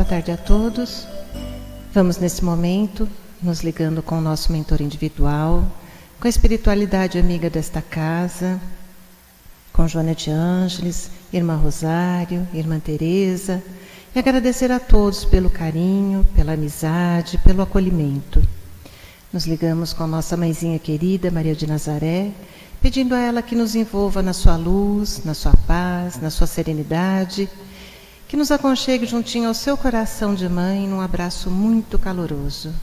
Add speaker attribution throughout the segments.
Speaker 1: Boa tarde a todos. Vamos nesse momento nos ligando com o nosso mentor individual, com a espiritualidade amiga desta casa, com Joana de Ângeles, Irmã Rosário, Irmã Teresa, e agradecer a todos pelo carinho, pela amizade, pelo acolhimento. Nos ligamos com a nossa mãezinha querida, Maria de Nazaré, pedindo a ela que nos envolva na sua luz, na sua paz, na sua serenidade, que nos aconchegue juntinho ao seu coração de mãe num abraço muito caloroso.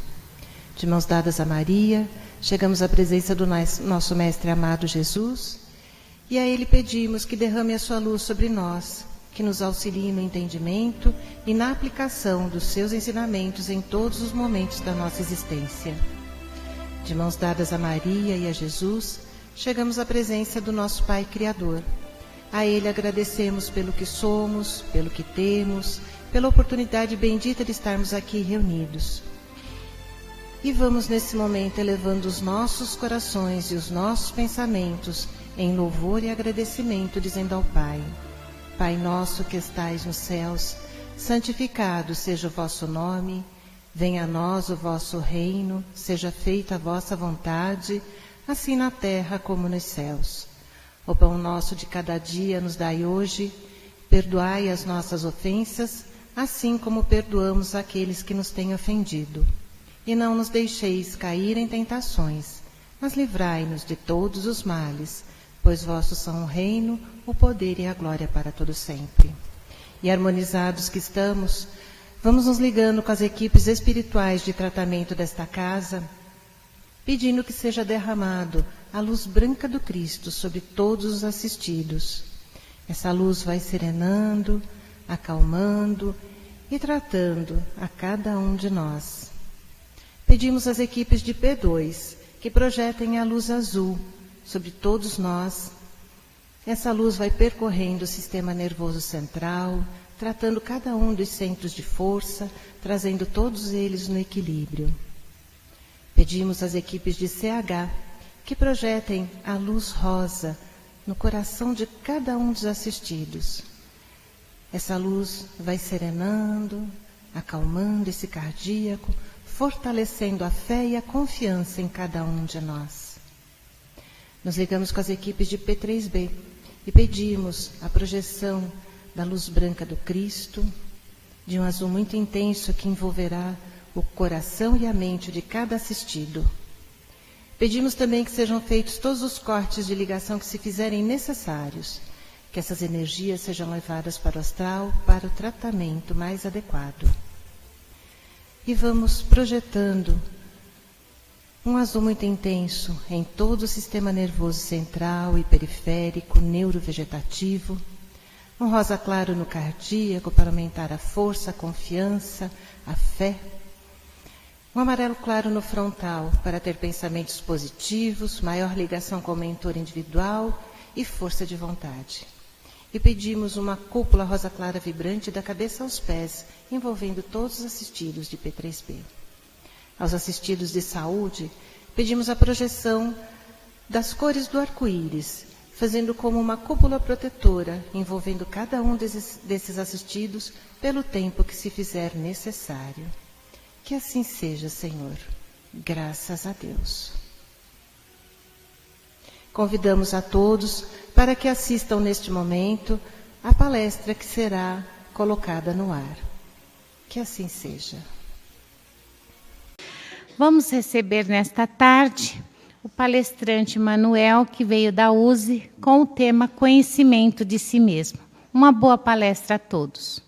Speaker 1: De mãos dadas a Maria, chegamos à presença do nosso Mestre amado Jesus e a Ele pedimos que derrame a sua luz sobre nós, que nos auxilie no entendimento e na aplicação dos seus ensinamentos em todos os momentos da nossa existência. De mãos dadas a Maria e a Jesus, chegamos à presença do nosso Pai Criador. A Ele agradecemos pelo que somos, pelo que temos, pela oportunidade bendita de estarmos aqui reunidos. E vamos nesse momento elevando os nossos corações e os nossos pensamentos em louvor e agradecimento, dizendo ao Pai: Pai nosso que estais nos céus, santificado seja o vosso nome, venha a nós o vosso reino, seja feita a vossa vontade, assim na terra como nos céus. O pão nosso de cada dia nos dai hoje, perdoai as nossas ofensas, assim como perdoamos aqueles que nos têm ofendido. E não nos deixeis cair em tentações, mas livrai-nos de todos os males, pois vossos são o reino, o poder e a glória para todo sempre. E harmonizados que estamos, vamos nos ligando com as equipes espirituais de tratamento desta casa, pedindo que seja derramado a luz branca do Cristo sobre todos os assistidos. Essa luz vai serenando, acalmando e tratando a cada um de nós. Pedimos às equipes de P2 que projetem a luz azul sobre todos nós. Essa luz vai percorrendo o sistema nervoso central, tratando cada um dos centros de força, trazendo todos eles no equilíbrio. Pedimos às equipes de CH que projetem a luz rosa no coração de cada um dos assistidos. Essa luz vai serenando, acalmando esse cardíaco, fortalecendo a fé e a confiança em cada um de nós. Nos ligamos com as equipes de P3B e pedimos a projeção da luz branca do Cristo, de um azul muito intenso que envolverá o coração e a mente de cada assistido. Pedimos também que sejam feitos todos os cortes de ligação que se fizerem necessários, que essas energias sejam levadas para o astral para o tratamento mais adequado. E vamos projetando um azul muito intenso em todo o sistema nervoso central e periférico, neurovegetativo, um rosa claro no cardíaco para aumentar a força, a confiança, a fé, um amarelo claro no frontal para ter pensamentos positivos, maior ligação com o mentor individual e força de vontade. E pedimos uma cúpula rosa clara vibrante da cabeça aos pés, envolvendo todos os assistidos de P3B. Aos assistidos de saúde, pedimos a projeção das cores do arco-íris, fazendo como uma cúpula protetora, envolvendo cada um desses assistidos pelo tempo que se fizer necessário. Que assim seja, Senhor. Graças a Deus. Convidamos a todos para que assistam neste momento a palestra que será colocada no ar. Que assim seja.
Speaker 2: Vamos receber nesta tarde o palestrante Manuel, que veio da USE, com o tema Conhecimento de Si Mesmo. Uma boa palestra a todos.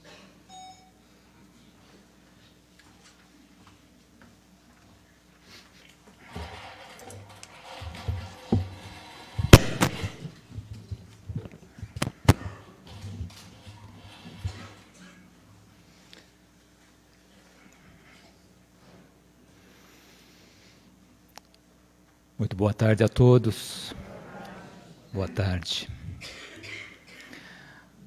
Speaker 3: Muito boa tarde a todos. Boa tarde.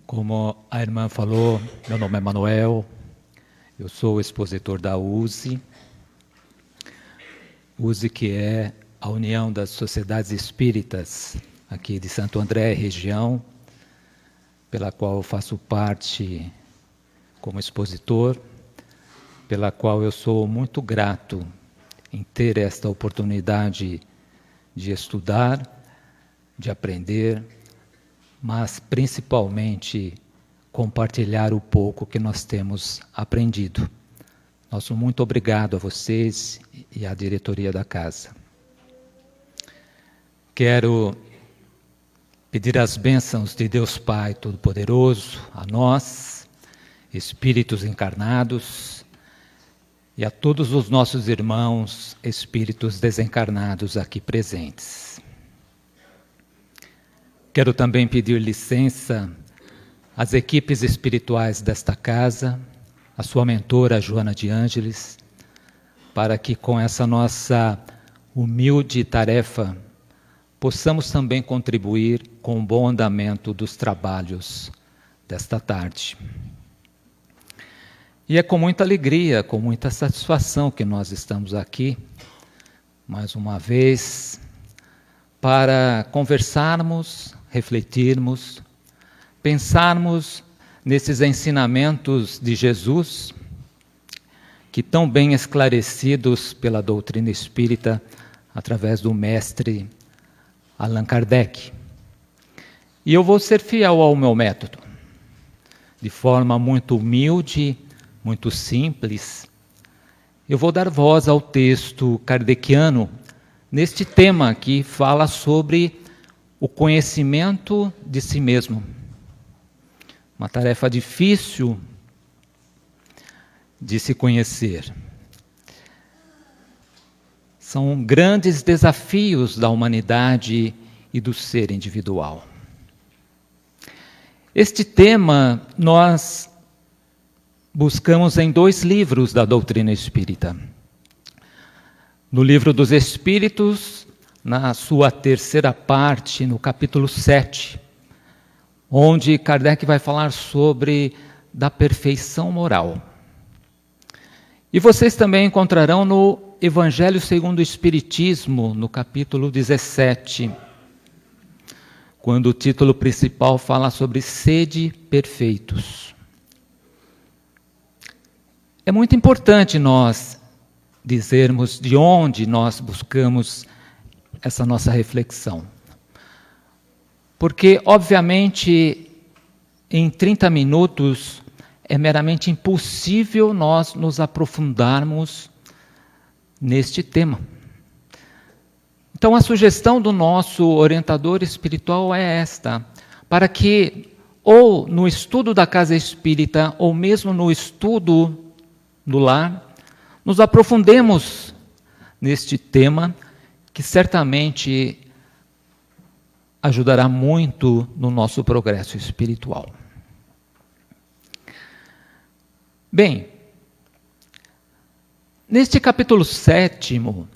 Speaker 3: Como a irmã falou, meu nome é Manuel, eu sou o expositor da USE. USE, que é a União das Sociedades Espíritas aqui de Santo André, região, pela qual eu faço parte como expositor. pela qual eu sou muito grato em ter esta oportunidade de estudar, de aprender, mas principalmente compartilhar o pouco que nós temos aprendido. Nosso muito obrigado a vocês e à diretoria da casa. Quero pedir as bênçãos de Deus Pai Todo-Poderoso a nós, espíritos encarnados, e a todos os nossos irmãos, espíritos desencarnados aqui presentes. Quero também pedir licença às equipes espirituais desta casa, a sua mentora, Joana de Ângeles, para que com essa nossa humilde tarefa possamos também contribuir com o bom andamento dos trabalhos desta tarde. E é com muita alegria, com muita satisfação que nós estamos aqui, mais uma vez, para conversarmos, refletirmos, pensarmos nesses ensinamentos de Jesus, que tão bem esclarecidos pela doutrina espírita, através do mestre Allan Kardec. E eu vou ser fiel ao meu método, de forma muito humilde, muito simples. Eu vou dar voz ao texto kardeciano, neste tema que fala sobre o conhecimento de si mesmo. Uma tarefa difícil de se conhecer. São grandes desafios da humanidade e do ser individual. Este tema nós buscamos em 2 livros da doutrina espírita. No Livro dos Espíritos, na sua 3ª parte, no capítulo 7, onde Kardec vai falar sobre da perfeição moral. E vocês também encontrarão no Evangelho segundo o Espiritismo, no capítulo 17, quando o título principal fala sobre sede perfeitos. É muito importante nós dizermos de onde nós buscamos essa nossa reflexão. Porque, obviamente, em 30 minutos é meramente impossível nós nos aprofundarmos neste tema. Então, a sugestão do nosso orientador espiritual é esta, para que, ou no estudo da casa espírita, ou mesmo no estudo do lar, nos aprofundemos neste tema, que certamente ajudará muito no nosso progresso espiritual. Bem, neste capítulo 7º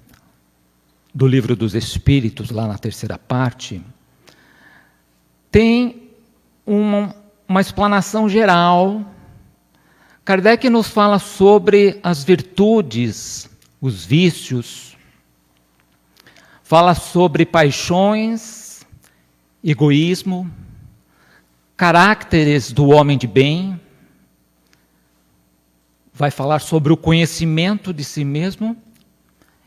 Speaker 3: do Livro dos Espíritos, lá na 3ª parte, tem uma explanação geral. Kardec nos fala sobre as virtudes, os vícios, fala sobre paixões, egoísmo, caracteres do homem de bem, vai falar sobre o conhecimento de si mesmo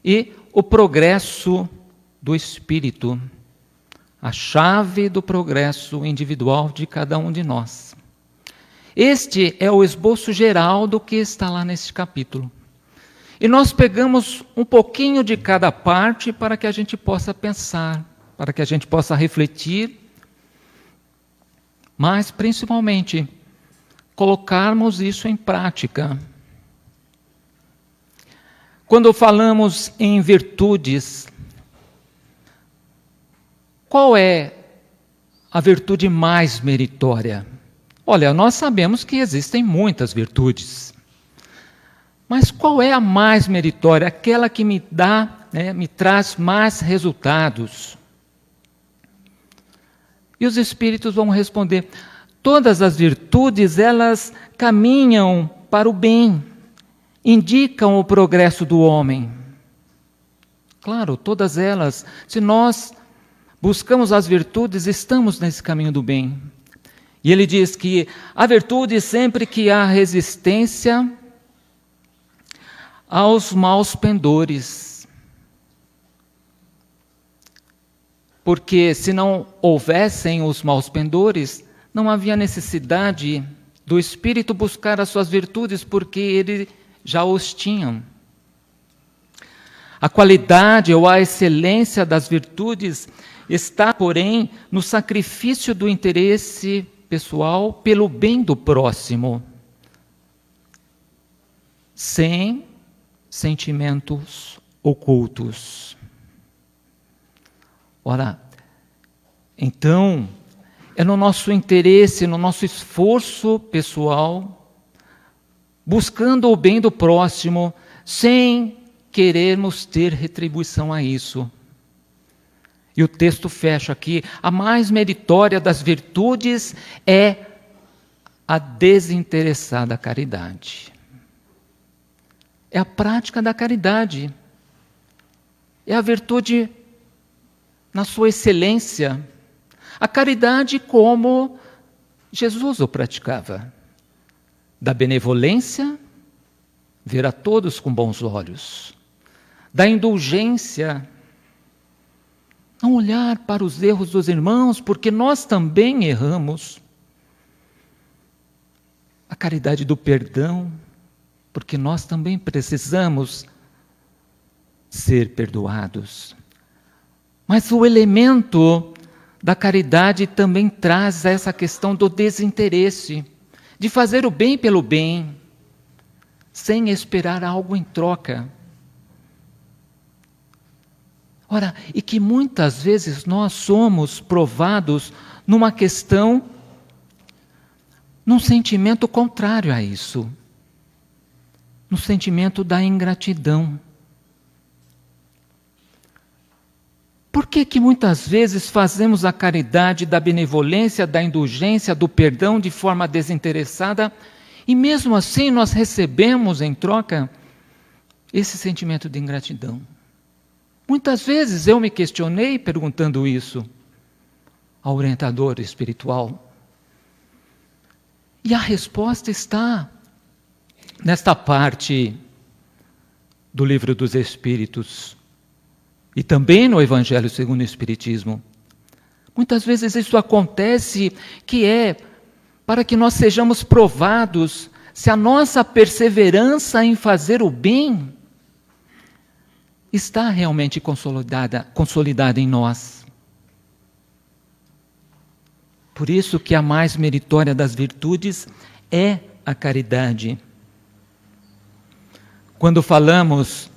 Speaker 3: e o progresso do espírito, a chave do progresso individual de cada um de nós. Este é o esboço geral do que está lá neste capítulo. E nós pegamos um pouquinho de cada parte para que a gente possa pensar, para que a gente possa refletir, mas principalmente colocarmos isso em prática. Quando falamos em virtudes, qual é a virtude mais meritória? Olha, nós sabemos que existem muitas virtudes, mas qual é a mais meritória? Aquela que me traz mais resultados. E os espíritos vão responder: todas as virtudes, elas caminham para o bem, indicam o progresso do homem. Claro, todas elas, se nós buscamos as virtudes, estamos nesse caminho do bem. E ele diz que a virtude, sempre que há resistência, aos maus pendores. Porque se não houvessem os maus pendores, não havia necessidade do Espírito buscar as suas virtudes, porque ele já os tinha. A qualidade ou a excelência das virtudes está, porém, no sacrifício do interesse pessoal pelo bem do próximo, sem sentimentos ocultos. Ora, então, é no nosso interesse, no nosso esforço pessoal, buscando o bem do próximo, sem querermos ter retribuição a isso. E o texto fecha aqui: a mais meritória das virtudes é a desinteressada caridade. É a prática da caridade. É a virtude na sua excelência. A caridade como Jesus o praticava. Da benevolência, ver a todos com bons olhos. Da indulgência, não olhar para os erros dos irmãos, porque nós também erramos. A caridade do perdão, porque nós também precisamos ser perdoados. Mas o elemento da caridade também traz essa questão do desinteresse, de fazer o bem pelo bem, sem esperar algo em troca. Ora, e que muitas vezes nós somos provados numa questão, num sentimento contrário a isso, no sentimento da ingratidão. Por que muitas vezes fazemos a caridade da benevolência, da indulgência, do perdão de forma desinteressada e mesmo assim nós recebemos em troca esse sentimento de ingratidão? Muitas vezes eu me questionei perguntando isso ao orientador espiritual. E a resposta está nesta parte do Livro dos Espíritos e também no Evangelho segundo o Espiritismo. Muitas vezes isso acontece que é para que nós sejamos provados se a nossa perseverança em fazer o bem está realmente consolidada em nós. Por isso que a mais meritória das virtudes é a caridade. Quando falamos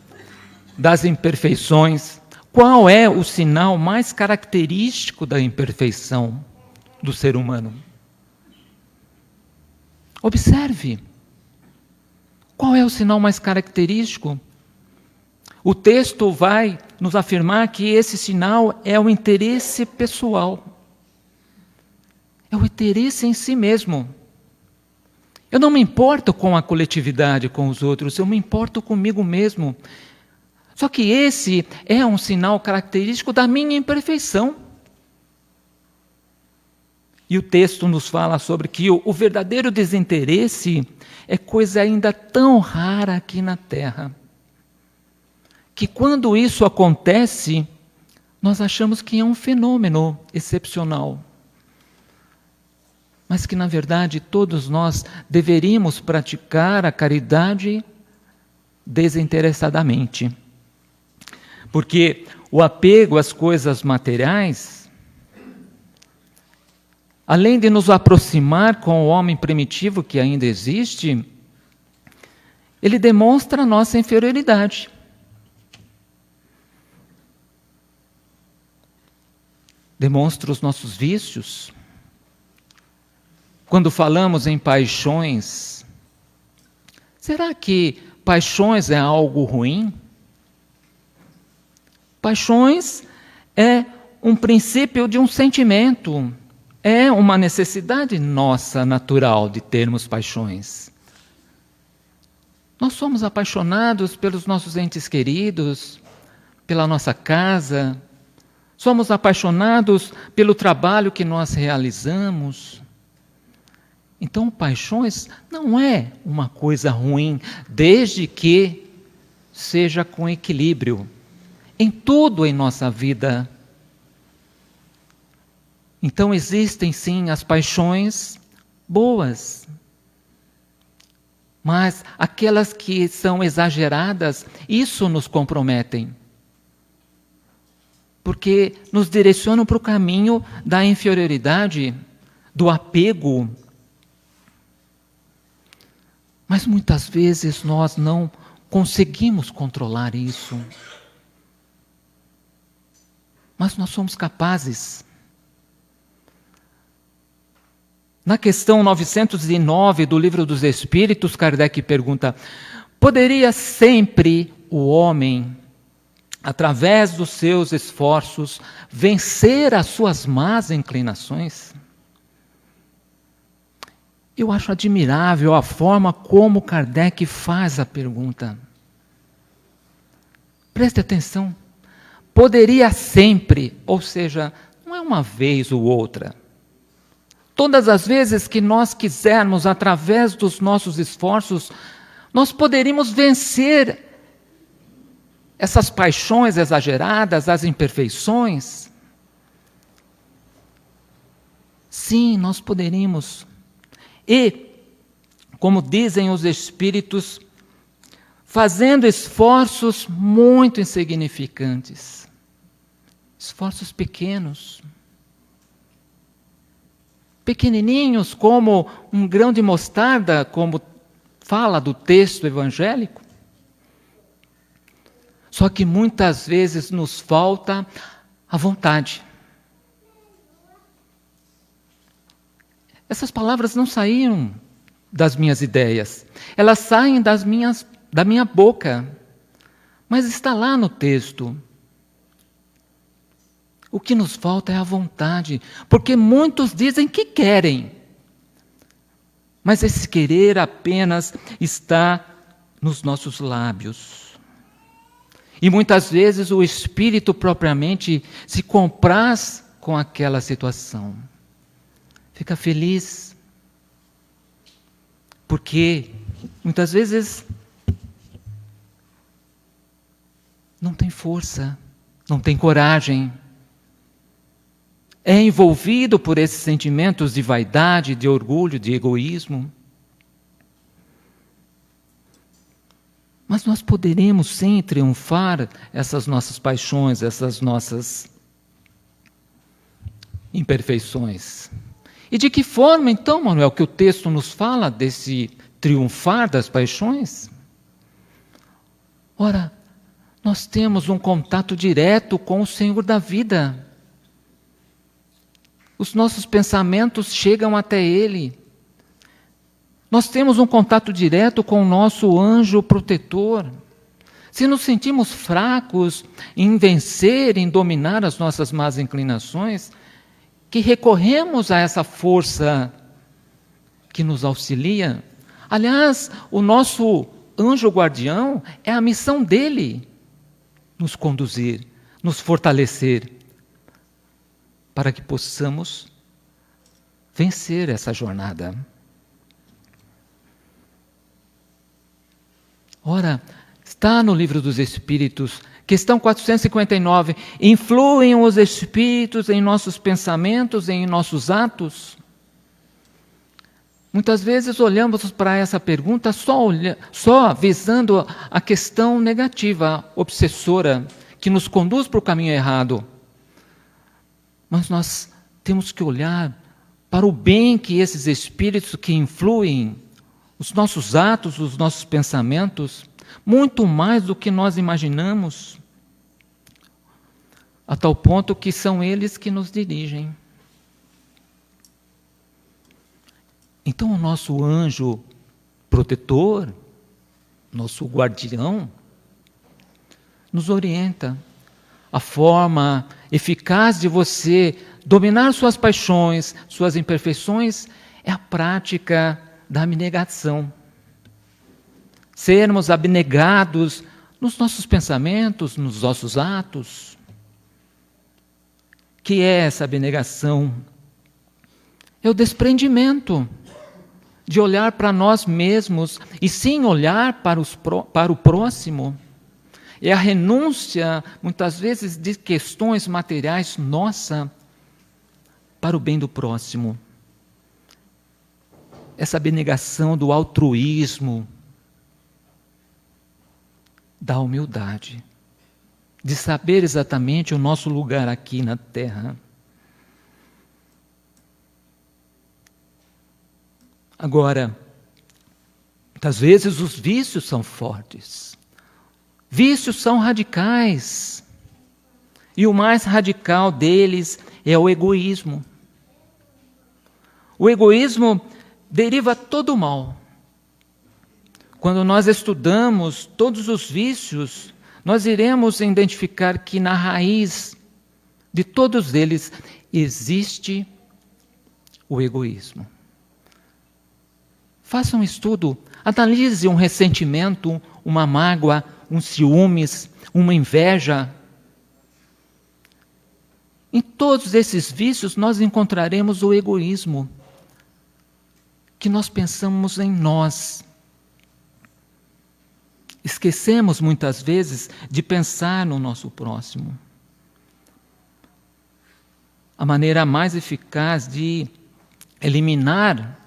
Speaker 3: das imperfeições, qual é o sinal mais característico da imperfeição do ser humano? Observe. Qual é o sinal mais característico? O texto vai nos afirmar que esse sinal é o interesse pessoal. É o interesse em si mesmo. Eu não me importo com a coletividade, com os outros, eu me importo comigo mesmo. Só que esse é um sinal característico da minha imperfeição. E o texto nos fala sobre que o verdadeiro desinteresse é coisa ainda tão rara aqui na Terra, que quando isso acontece, nós achamos que é um fenômeno excepcional. Mas que, na verdade, todos nós deveríamos praticar a caridade desinteressadamente. Porque o apego às coisas materiais, além de nos aproximar com o homem primitivo que ainda existe, ele demonstra a nossa inferioridade. Demonstra os nossos vícios. Quando falamos em paixões, será que paixões é algo ruim? Paixões é um princípio de um sentimento, é uma necessidade nossa natural de termos paixões. Nós somos apaixonados pelos nossos entes queridos, pela nossa casa, somos apaixonados pelo trabalho que nós realizamos. Então, paixões não é uma coisa ruim, desde que seja com equilíbrio em tudo em nossa vida. Então existem sim as paixões boas, mas aquelas que são exageradas, isso nos comprometem. Porque nos direcionam para o caminho da inferioridade, do apego. Mas muitas vezes nós não conseguimos controlar isso. Mas nós somos capazes. Na questão 909 do Livro dos Espíritos, Kardec pergunta: poderia sempre o homem, através dos seus esforços, vencer as suas más inclinações? Eu acho admirável a forma como Kardec faz a pergunta. Preste atenção. Poderia sempre, ou seja, não é uma vez ou outra. Todas as vezes que nós quisermos, através dos nossos esforços, nós poderíamos vencer essas paixões exageradas, as imperfeições. Sim, nós poderíamos. E, como dizem os Espíritos, fazendo esforços muito insignificantes, esforços pequenos, pequenininhos como um grão de mostarda, como fala do texto evangélico. Só que muitas vezes nos falta a vontade. Essas palavras não saíram das minhas ideias, elas saem da minha boca, mas está lá no texto. O que nos falta é a vontade, porque muitos dizem que querem, mas esse querer apenas está nos nossos lábios. E muitas vezes o espírito propriamente se compraz com aquela situação. Fica feliz, porque muitas vezes não tem força, não tem coragem. É envolvido por esses sentimentos de vaidade, de orgulho, de egoísmo. Mas nós poderemos sim triunfar essas nossas paixões, essas nossas imperfeições. E de que forma, então, Manuel, que o texto nos fala desse triunfar das paixões? Ora, nós temos um contato direto com o Senhor da vida. Os nossos pensamentos chegam até Ele. Nós temos um contato direto com o nosso anjo protetor. Se nos sentimos fracos em vencer, em dominar as nossas más inclinações, que recorremos a essa força que nos auxilia. Aliás, o nosso anjo guardião é a missão dele nos conduzir, nos fortalecer, para que possamos vencer essa jornada. Ora, está no Livro dos Espíritos, questão 459, influem os Espíritos em nossos pensamentos, em nossos atos? Muitas vezes olhamos para essa pergunta só visando a questão negativa, obsessora, que nos conduz para o caminho errado. Mas nós temos que olhar para o bem que esses Espíritos que influem os nossos atos, os nossos pensamentos, muito mais do que nós imaginamos, a tal ponto que são eles que nos dirigem. Então o nosso anjo protetor, nosso guardião, nos orienta. A forma eficaz de você dominar suas paixões, suas imperfeições, é a prática da abnegação. Sermos abnegados nos nossos pensamentos, nos nossos atos. Que é essa abnegação? É o desprendimento de olhar para nós mesmos e sim olhar para o próximo. é a renúncia, muitas vezes, de questões materiais nossa para o bem do próximo. Essa abnegação do altruísmo, da humildade, de saber exatamente o nosso lugar aqui na Terra. Agora, muitas vezes os vícios são fortes. Vícios são radicais. E o mais radical deles é o egoísmo. O egoísmo deriva todo o mal. Quando nós estudamos todos os vícios, nós iremos identificar que na raiz de todos eles existe o egoísmo. Faça um estudo, analise um ressentimento, uma mágoa, um ciúmes, uma inveja. Em todos esses vícios nós encontraremos o egoísmo, que nós pensamos em nós. Esquecemos muitas vezes de pensar no nosso próximo. A maneira mais eficaz de eliminar,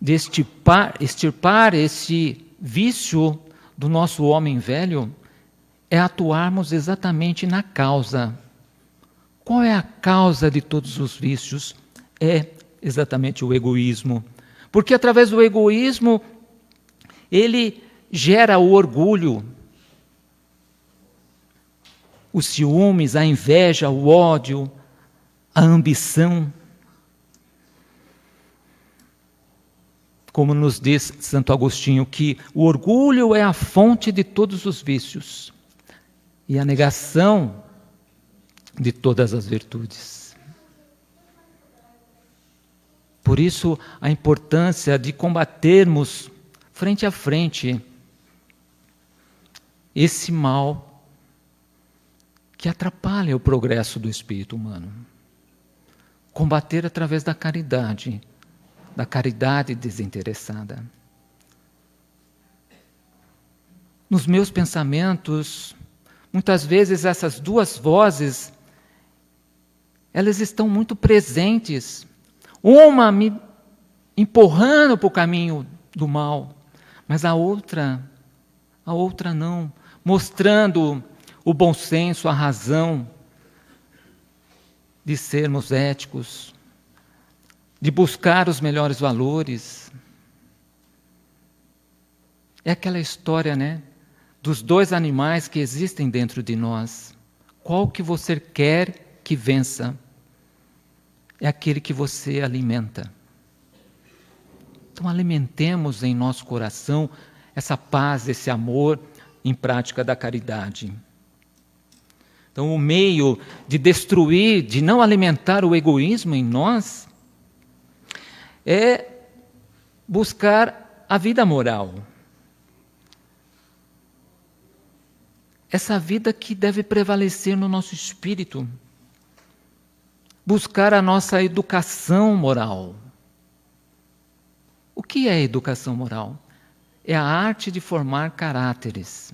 Speaker 3: de extirpar esse vício do nosso homem velho é atuarmos exatamente na causa. Qual é a causa de todos os vícios? É exatamente o egoísmo. Porque através do egoísmo, ele gera o orgulho, os ciúmes, a inveja, o ódio, a ambição. Como nos diz Santo Agostinho, que o orgulho é a fonte de todos os vícios e a negação de todas as virtudes. Por isso, a importância de combatermos frente a frente esse mal que atrapalha o progresso do espírito humano. Combater através da caridade desinteressada. Nos meus pensamentos, muitas vezes essas duas vozes, elas estão muito presentes. Uma me empurrando para o caminho do mal, mas a outra não, mostrando o bom senso, a razão de sermos éticos, de buscar os melhores valores. É aquela história, né, dos dois animais que existem dentro de nós. Qual que você quer que vença? É aquele que você alimenta. Então alimentemos em nosso coração essa paz, esse amor em prática da caridade. Então o meio de destruir, de não alimentar o egoísmo em nós, é buscar a vida moral. Essa vida que deve prevalecer no nosso espírito. Buscar a nossa educação moral. O que é educação moral? É a arte de formar caráteres,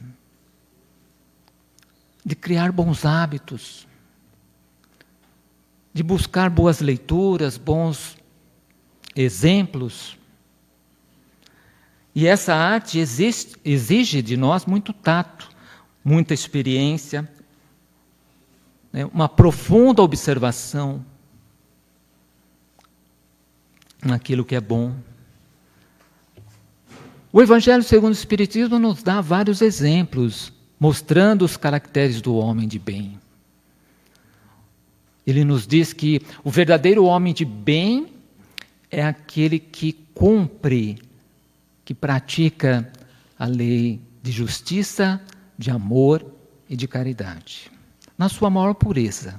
Speaker 3: de criar bons hábitos, de buscar boas leituras, bons exemplos. E essa arte exige de nós muito tato, muita experiência, né, uma profunda observação naquilo que é bom. O Evangelho segundo o Espiritismo nos dá vários exemplos, mostrando os caracteres do homem de bem. Ele nos diz que o verdadeiro homem de bem é aquele que cumpre, que pratica a lei de justiça, de amor e de caridade, na sua maior pureza.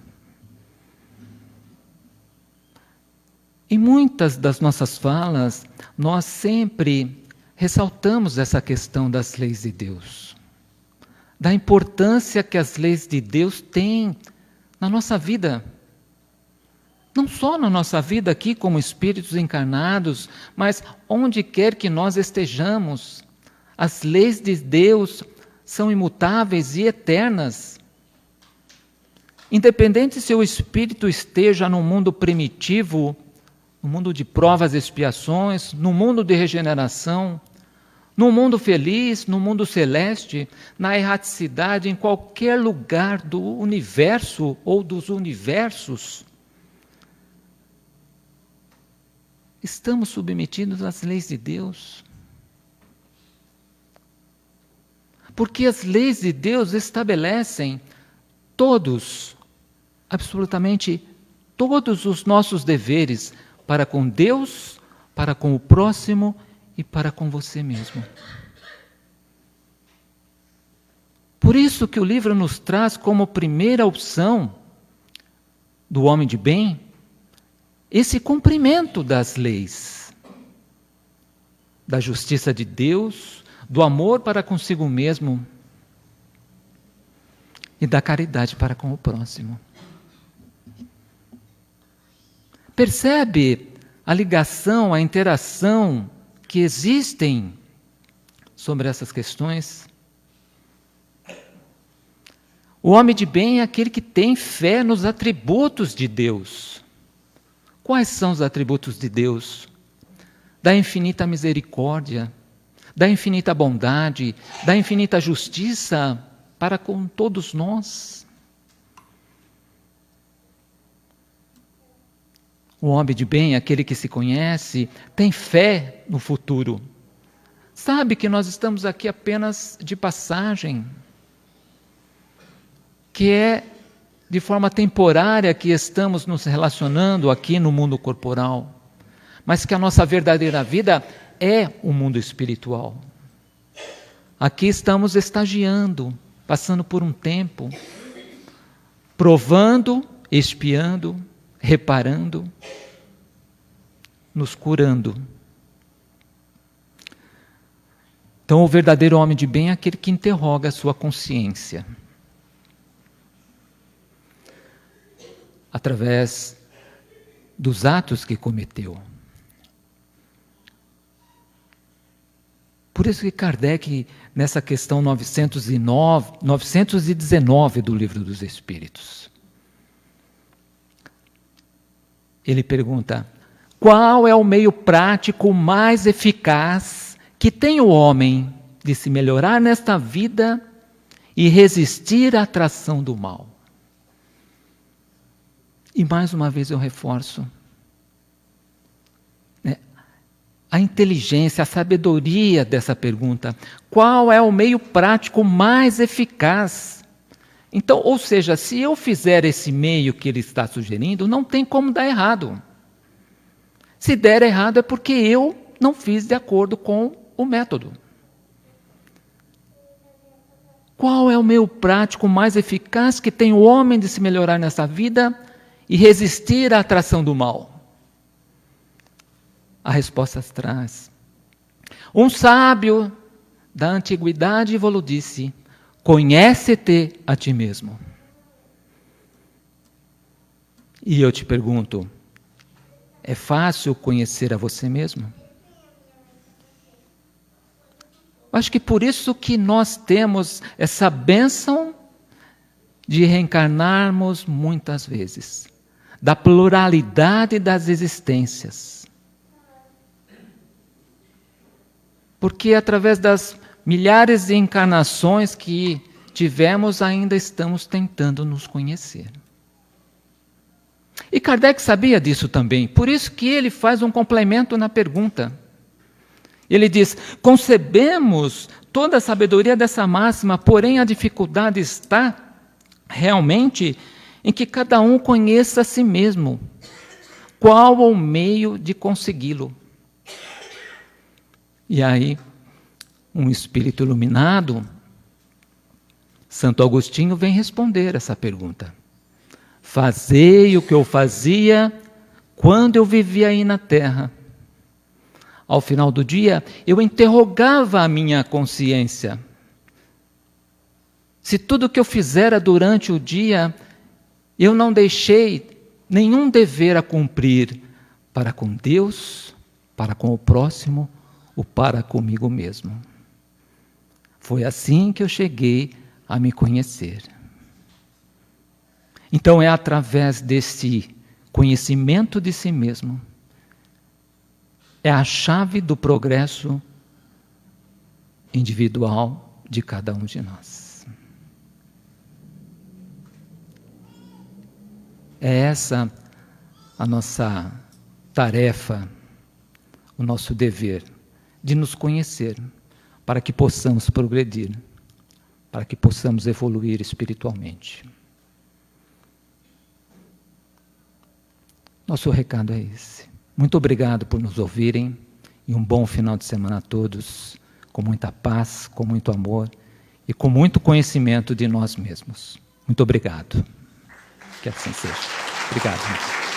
Speaker 3: Em muitas das nossas falas, nós sempre ressaltamos essa questão das leis de Deus, da importância que as leis de Deus têm na nossa vida. Não só na nossa vida aqui como espíritos encarnados, mas onde quer que nós estejamos. As leis de Deus são imutáveis e eternas. Independente se o espírito esteja no mundo primitivo, no mundo de provas e expiações, no mundo de regeneração, no mundo feliz, no mundo celeste, na erraticidade, em qualquer lugar do universo ou dos universos, estamos submetidos às leis de Deus. Porque as leis de Deus estabelecem todos, absolutamente todos os nossos deveres para com Deus, para com o próximo e para com você mesmo. Por isso que o livro nos traz como primeira opção do homem de bem esse cumprimento das leis, da justiça de Deus, do amor para consigo mesmo e da caridade para com o próximo. Percebe a ligação, a interação que existem sobre essas questões? O homem de bem é aquele que tem fé nos atributos de Deus. Quais são os atributos de Deus? Da infinita misericórdia, da infinita bondade, da infinita justiça para com todos nós. O homem de bem é aquele que se conhece, tem fé no futuro. Sabe que nós estamos aqui apenas de passagem, que é de forma temporária que estamos nos relacionando aqui no mundo corporal, mas que a nossa verdadeira vida é o mundo espiritual. Aqui estamos estagiando, passando por um tempo, provando, expiando, reparando, nos curando. Então, o verdadeiro homem de bem é aquele que interroga a sua consciência. Através dos atos que cometeu. Por isso que Kardec, nessa questão 919 do Livro dos Espíritos, ele pergunta: qual é o meio prático mais eficaz que tem o homem de se melhorar nesta vida e resistir à atração do mal? E mais uma vez eu reforço, a inteligência, a sabedoria dessa pergunta. Qual é o meio prático mais eficaz? Então, ou seja, se eu fizer esse meio que ele está sugerindo, não tem como dar errado. Se der errado é porque eu não fiz de acordo com o método. Qual é o meio prático mais eficaz que tem o homem de se melhorar nessa vida e resistir à atração do mal? A resposta traz. Um sábio da antiguidade vos disse: conhece-te a ti mesmo. E eu te pergunto, é fácil conhecer a você mesmo? Acho que por isso que nós temos essa bênção de reencarnarmos muitas vezes, da pluralidade das existências. Porque através das milhares de encarnações que tivemos, ainda estamos tentando nos conhecer. E Kardec sabia disso também, por isso que ele faz um complemento na pergunta. Ele diz: concebemos toda a sabedoria dessa máxima, porém a dificuldade está realmente em que cada um conheça a si mesmo. Qual o meio de consegui-lo? E aí, um espírito iluminado, Santo Agostinho, vem responder essa pergunta. Fazei o que eu fazia quando eu vivia aí na terra. Ao final do dia, eu interrogava a minha consciência. Se tudo o que eu fizera durante o dia, eu não deixei nenhum dever a cumprir para com Deus, para com o próximo, ou para comigo mesmo. Foi assim que eu cheguei a me conhecer. Então é através desse conhecimento de si mesmo, é a chave do progresso individual de cada um de nós. É essa a nossa tarefa, o nosso dever, de nos conhecer, para que possamos progredir, para que possamos evoluir espiritualmente. Nosso recado é esse. Muito obrigado por nos ouvirem e um bom final de semana a todos, com muita paz, com muito amor e com muito conhecimento de nós mesmos. Muito obrigado. Que assim seja. Obrigado.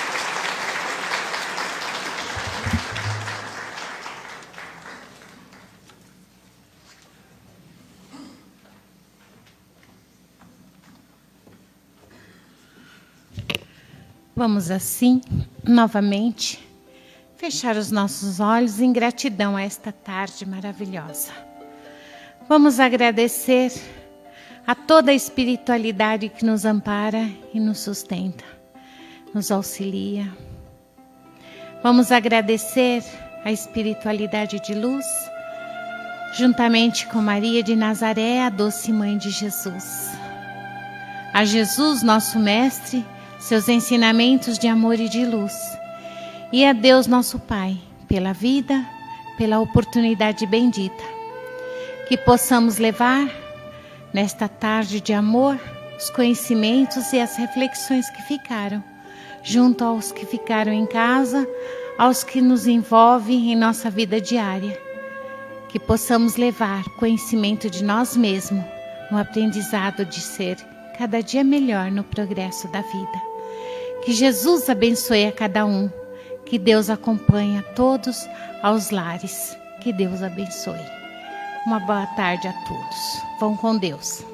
Speaker 2: Vamos assim, novamente, fechar os nossos olhos em gratidão a esta tarde maravilhosa. Vamos agradecer a toda a espiritualidade que nos ampara e nos sustenta, nos auxilia. Vamos agradecer a espiritualidade de luz, juntamente com Maria de Nazaré, a doce mãe de Jesus. A Jesus, nosso mestre, seus ensinamentos de amor e de luz. E a Deus, nosso Pai, pela vida, pela oportunidade bendita. Que possamos levar, nesta tarde de amor, os conhecimentos e as reflexões que ficaram, junto aos que ficaram em casa, aos que nos envolvem em nossa vida diária. Que possamos levar conhecimento de nós mesmos, no aprendizado de ser cada dia melhor no progresso da vida. Que Jesus abençoe a cada um. Que Deus acompanhe a todos aos lares. Que Deus abençoe. Uma boa tarde a todos. Vão com Deus.